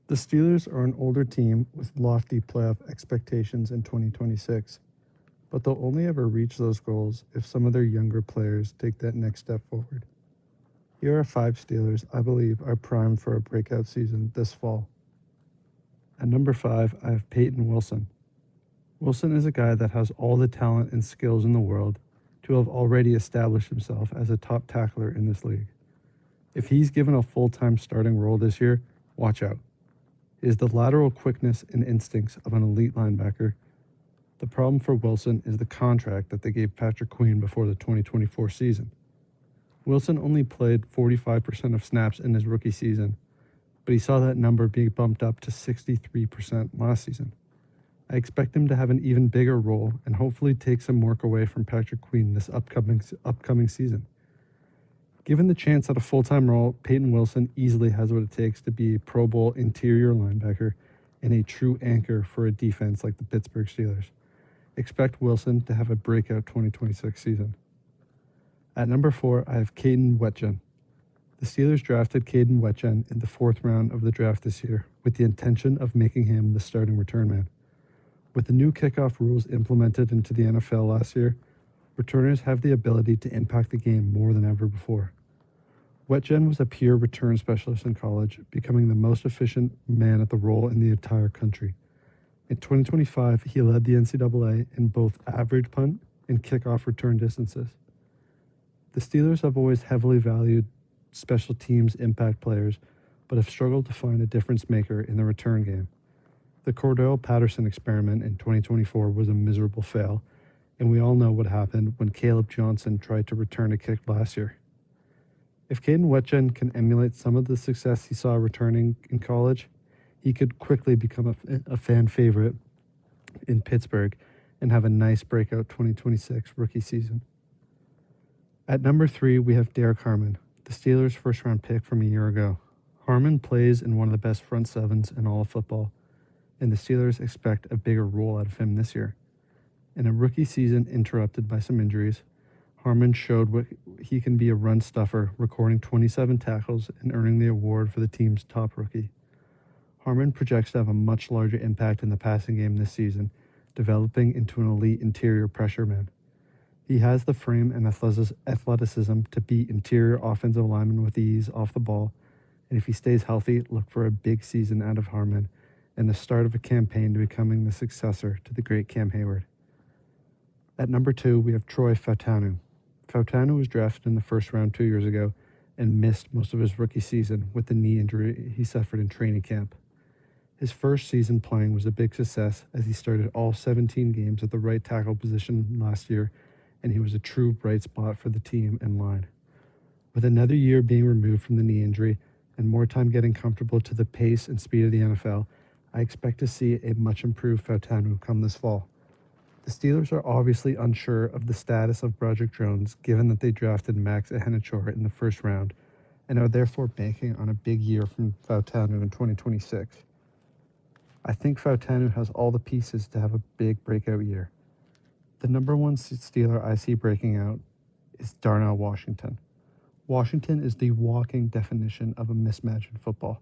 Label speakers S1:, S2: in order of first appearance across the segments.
S1: The Steelers are an older team with lofty playoff expectations in 2026, but they'll only ever reach those goals if some of their younger players take that next step forward. Here are 5 Steelers I believe are primed for a breakout season this fall. At number 5, I have Peyton Wilson. Wilson is a guy that has all the talent and skills in the world to have already established himself as a top tackler in this league. If he's given a full-time starting role this year, watch out. He has the lateral quickness and instincts of an elite linebacker. The problem for Wilson is the contract that they gave Patrick Queen before the 2024 season. Wilson only played 45% of snaps in his rookie season, but he saw that number being bumped up to 63% last season. I expect him to have an even bigger role and hopefully take some work away from Patrick Queen this upcoming season. Given the chance at a full-time role, Peyton Wilson easily has what it takes to be a Pro Bowl interior linebacker and a true anchor for a defense like the Pittsburgh Steelers. Expect Wilson to have a breakout 2026 season. At number 4, I have Caden Wetjen. The Steelers drafted Caden Wetjen in the 4th round of the draft this year with the intention of making him the starting return man. With the new kickoff rules implemented into the NFL last year, returners have the ability to impact the game more than ever before. Wetjen was a pure return specialist in college, becoming the most efficient man at the role in the entire country. In 2025, he led the NCAA in both average punt and kickoff return distances. The Steelers have always heavily valued special teams impact players, but have struggled to find a difference maker in the return game. The Cordell Patterson experiment in 2024 was a miserable fail, and we all know what happened when Caleb Johnson tried to return a kick last year. If Caden Wetjen can emulate some of the success he saw returning in college, he could quickly become a fan favorite in Pittsburgh and have a nice breakout 2026 rookie season. At number 3, we have Derek Harmon, the Steelers' first-round pick from a year ago. Harmon plays in one of the best front sevens in all of football, and the Steelers expect a bigger role out of him this year. In a rookie season interrupted by some injuries, Harmon showed what he can be: a run stuffer, recording 27 tackles and earning the award for the team's top rookie. Harmon projects to have a much larger impact in the passing game this season, developing into an elite interior pressure man. He has the frame and athleticism to beat interior offensive linemen with ease off the ball, and if he stays healthy, look for a big season out of Harmon and the start of a campaign to becoming the successor to the great Cam Hayward. At number 2, we have Troy Fautanu. Fautanu was drafted in the first round 2 years ago and missed most of his rookie season with the knee injury he suffered in training camp. His first season playing was a big success as he started all 17 games at the right tackle position last year, and he was a true bright spot for the team and line. With another year being removed from the knee injury and more time getting comfortable to the pace and speed of the NFL, I expect to see a much improved Fautanu come this fall. The Steelers are obviously unsure of the status of Broderick Jones given that they drafted Max Ahenachor in the first round and are therefore banking on a big year from Fautanu in 2026. I think Fautanu has all the pieces to have a big breakout year. The number 1 Steeler I see breaking out is Darnell Washington. Washington is the walking definition of a mismatch in football.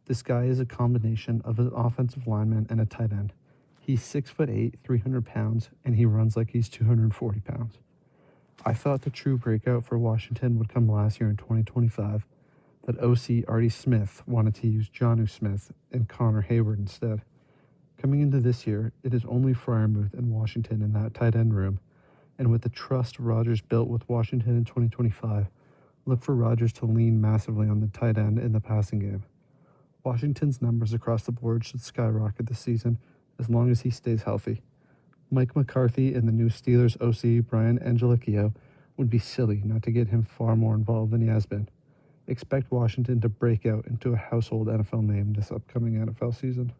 S1: This guy is a combination of an offensive lineman and a tight end. He's 6'8", 300 pounds, and he runs like he's 240 pounds. I thought the true breakout for Washington would come last year in 2025, but OC Artie Smith wanted to use Jonnu Smith and Connor Hayward instead. Coming into this year, it is only Freiermuth and Washington in that tight end room, and with the trust Rodgers built with Washington in 2025, look for Rodgers to lean massively on the tight end in the passing game. Washington's numbers across the board should skyrocket this season as long as he stays healthy. Mike McCarthy and the new Steelers OC Brian Angelicchio would be silly not to get him far more involved than he has been. Expect Washington to break out into a household NFL name this upcoming NFL season.